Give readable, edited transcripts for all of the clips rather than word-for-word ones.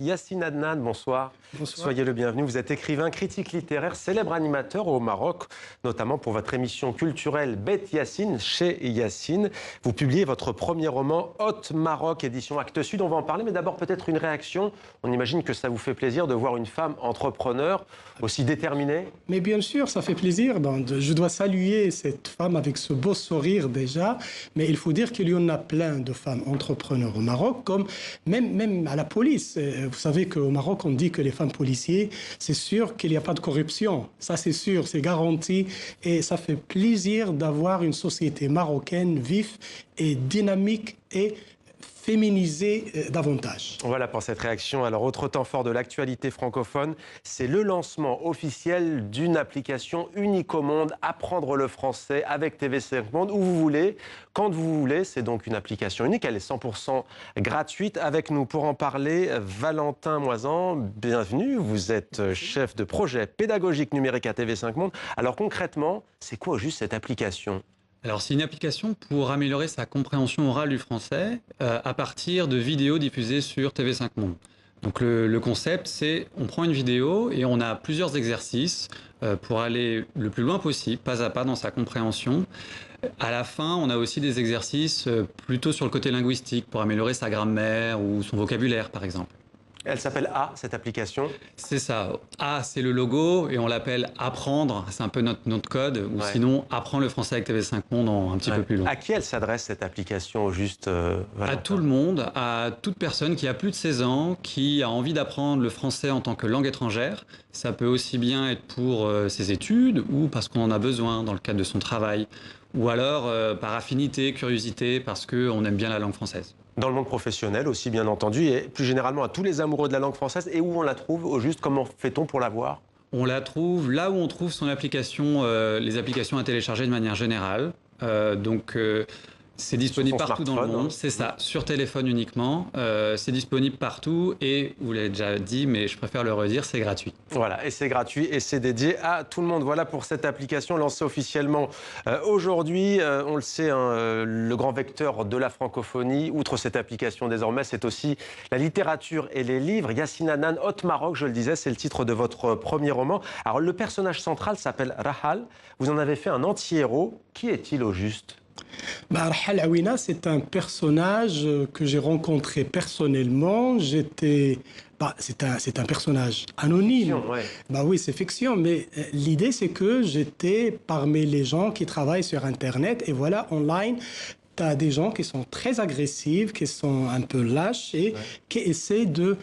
Yassine Adnan, bonsoir. Bonsoir. Soyez le bienvenu. Vous êtes écrivain, critique littéraire, célèbre animateur au Maroc, notamment pour votre émission culturelle Beth Yassine, chez Yassine. Vous publiez votre premier roman, Hôte Maroc, édition Actes Sud. On va en parler, mais d'abord peut-être une réaction. On imagine que ça vous fait plaisir de voir une femme entrepreneur aussi déterminée. Mais bien sûr, ça fait plaisir. Je dois saluer cette femme avec ce beau sourire déjà. Mais il faut dire qu'il y en a plein de femmes entrepreneurs au Maroc, comme même à la police. Vous savez qu'au Maroc, on dit que les femmes policiers, c'est sûr qu'il n'y a pas de corruption. Ça, c'est sûr, c'est garanti. Et ça fait plaisir d'avoir une société marocaine vive et dynamique et féminiser davantage. Voilà pour cette réaction. Alors, autre temps fort de l'actualité francophone, c'est le lancement officiel d'une application unique au monde, Apprendre le français avec TV5 Monde, où vous voulez, quand vous voulez. C'est donc une application unique, elle est 100% gratuite. Avec nous pour en parler, Valentin Moisan, bienvenue. Vous êtes chef de projet pédagogique numérique à TV5 Monde. Alors concrètement, c'est quoi juste cette application ? Alors, c'est une application pour améliorer sa compréhension orale du français à partir de vidéos diffusées sur TV5 Monde. Donc, le concept, c'est on prend une vidéo et on a plusieurs exercices pour aller le plus loin possible, pas à pas dans sa compréhension. À la fin, on a aussi des exercices plutôt sur le côté linguistique pour améliorer sa grammaire ou son vocabulaire, par exemple. Elle s'appelle A, cette application. C'est ça. A, c'est le logo et on l'appelle Apprendre. C'est un peu notre code. Ou sinon, Apprendre le français avec TV5 Monde en un petit peu plus long. À qui elle s'adresse, cette application, au juste À tout le monde, à toute personne qui a plus de 16 ans, qui a envie d'apprendre le français en tant que langue étrangère. Ça peut aussi bien être pour ses études ou parce qu'on en a besoin dans le cadre de son travail. Ou alors par affinité, curiosité, parce qu'on aime bien la langue française. Dans le monde professionnel aussi, bien entendu, et plus généralement à tous les amoureux de la langue française. Et où on la trouve, au juste, comment fait-on pour la voir ? On la trouve là où on trouve son application, les applications à télécharger de manière générale. C'est disponible partout dans le monde, c'est ça, sur téléphone uniquement. C'est disponible partout et, vous l'avez déjà dit, mais je préfère le redire, c'est gratuit. Voilà, et c'est gratuit et c'est dédié à tout le monde. Voilà pour cette application lancée officiellement aujourd'hui. On le sait, le grand vecteur de la francophonie, outre cette application désormais, c'est aussi la littérature et les livres. Yassine Adnan, Hôte Maroc, je le disais, c'est le titre de votre premier roman. Alors le personnage central s'appelle Rahal. Vous en avez fait un anti-héros. Qui est-il au juste ? Rahal Awina, c'est un personnage que j'ai rencontré personnellement. C'est un personnage anonyme. Fiction, ouais. Oui, c'est fiction, mais l'idée, c'est que j'étais parmi les gens qui travaillent sur Internet. Et voilà, online, tu as des gens qui sont très agressifs, qui sont un peu lâches et qui essaient de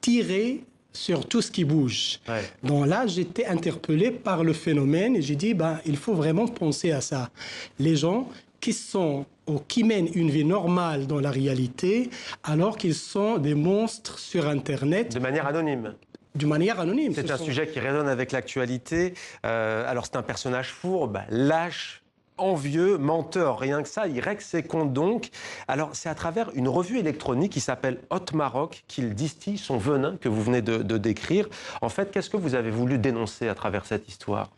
tirer sur tout ce qui bouge. Donc là, j'étais interpellé par le phénomène et j'ai dit, il faut vraiment penser à ça. Les gens qui mènent une vie normale dans la réalité, alors qu'ils sont des monstres sur Internet. De manière anonyme. De manière anonyme. C'est un sujet qui résonne avec l'actualité. Alors c'est un personnage fourbe, lâche, envieux, menteur, rien que ça, il règle ses comptes donc. Alors c'est à travers une revue électronique qui s'appelle Hôte Maroc qu'il distille son venin que vous venez de décrire. En fait, qu'est-ce que vous avez voulu dénoncer à travers cette histoire ?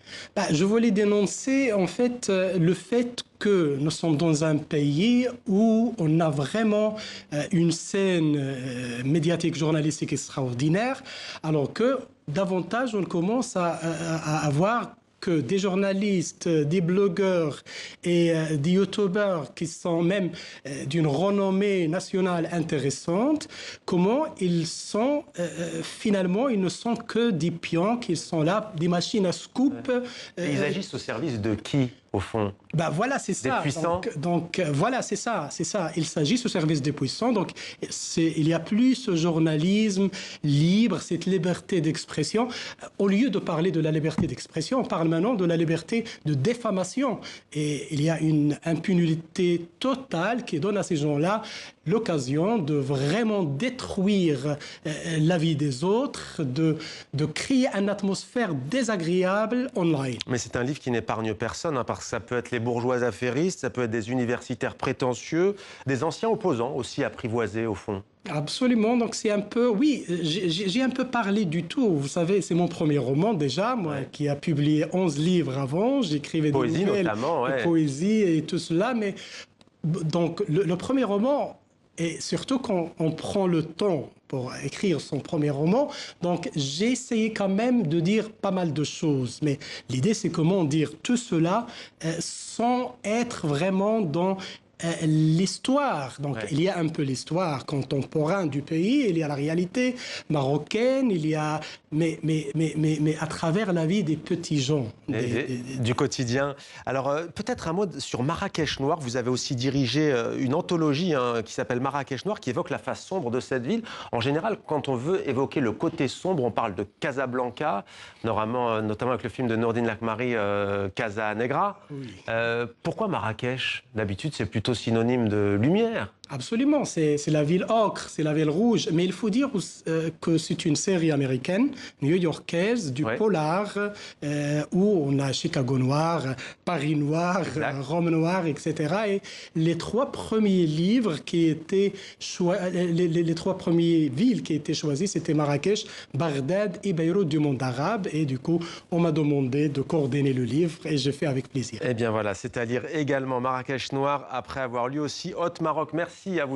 Je voulais dénoncer en fait le fait que nous sommes dans un pays où on a vraiment une scène médiatique, journalistique extraordinaire, alors que davantage on commence à avoir que des journalistes, des blogueurs et des youtubeurs qui sont même d'une renommée nationale intéressante, comment ils sont finalement, ils ne sont que des pions, qui sont là, des machines à scoop. Et ils agissent au service de qui, au fond ? Voilà, c'est ça. Des puissants. Donc voilà, c'est ça. Il s'agit au service des puissants. Donc il n'y a plus ce journalisme libre, cette liberté d'expression. Au lieu de parler de la liberté d'expression, on parle maintenant de la liberté de diffamation. Et il y a une impunité totale qui donne à ces gens-là l'occasion de vraiment détruire la vie des autres, de créer une atmosphère désagréable online. Mais c'est un livre qui n'épargne personne, parce que ça peut être les bourgeois affairistes, ça peut être des universitaires prétentieux, des anciens opposants aussi apprivoisés au fond. Absolument, donc c'est un peu, oui, j'ai un peu parlé du tout. Vous savez, c'est mon premier roman déjà, moi, qui a publié 11 livres avant. J'écrivais des nouvelles, notamment, de poésie et tout cela. Mais donc, le premier roman, Et surtout quand on prend le temps pour écrire son premier roman. Donc, j'ai essayé quand même de dire pas mal de choses. Mais l'idée, c'est comment dire tout cela sans être vraiment dans l'histoire. Donc, Ouais. il y a un peu l'histoire contemporaine du pays, il y a la réalité marocaine, il y a... Mais à travers la vie des petits gens. Du quotidien. Alors, peut-être un mot sur Marrakech Noir. Vous avez aussi dirigé une anthologie qui s'appelle Marrakech Noir, qui évoque la face sombre de cette ville. En général, quand on veut évoquer le côté sombre, on parle de Casablanca, notamment avec le film de Nourdine Lakmari, Casa Negra. Oui. Pourquoi Marrakech? D'habitude, c'est plutôt synonyme de lumière. Absolument, c'est la ville ocre, c'est la ville rouge. Mais il faut dire que c'est une série américaine, new-yorkaise, du polar, où on a Chicago noir, Paris noir, Rome noir, etc. Et les trois premiers livres qui étaient les trois premières villes qui étaient choisies, c'était Marrakech, Bagdad et Beyrouth du monde arabe. Et du coup, on m'a demandé de coordonner le livre et j'ai fait avec plaisir. Eh bien voilà, c'est à lire également Marrakech Noir après avoir lu aussi Haute Maroc. Merci à vous.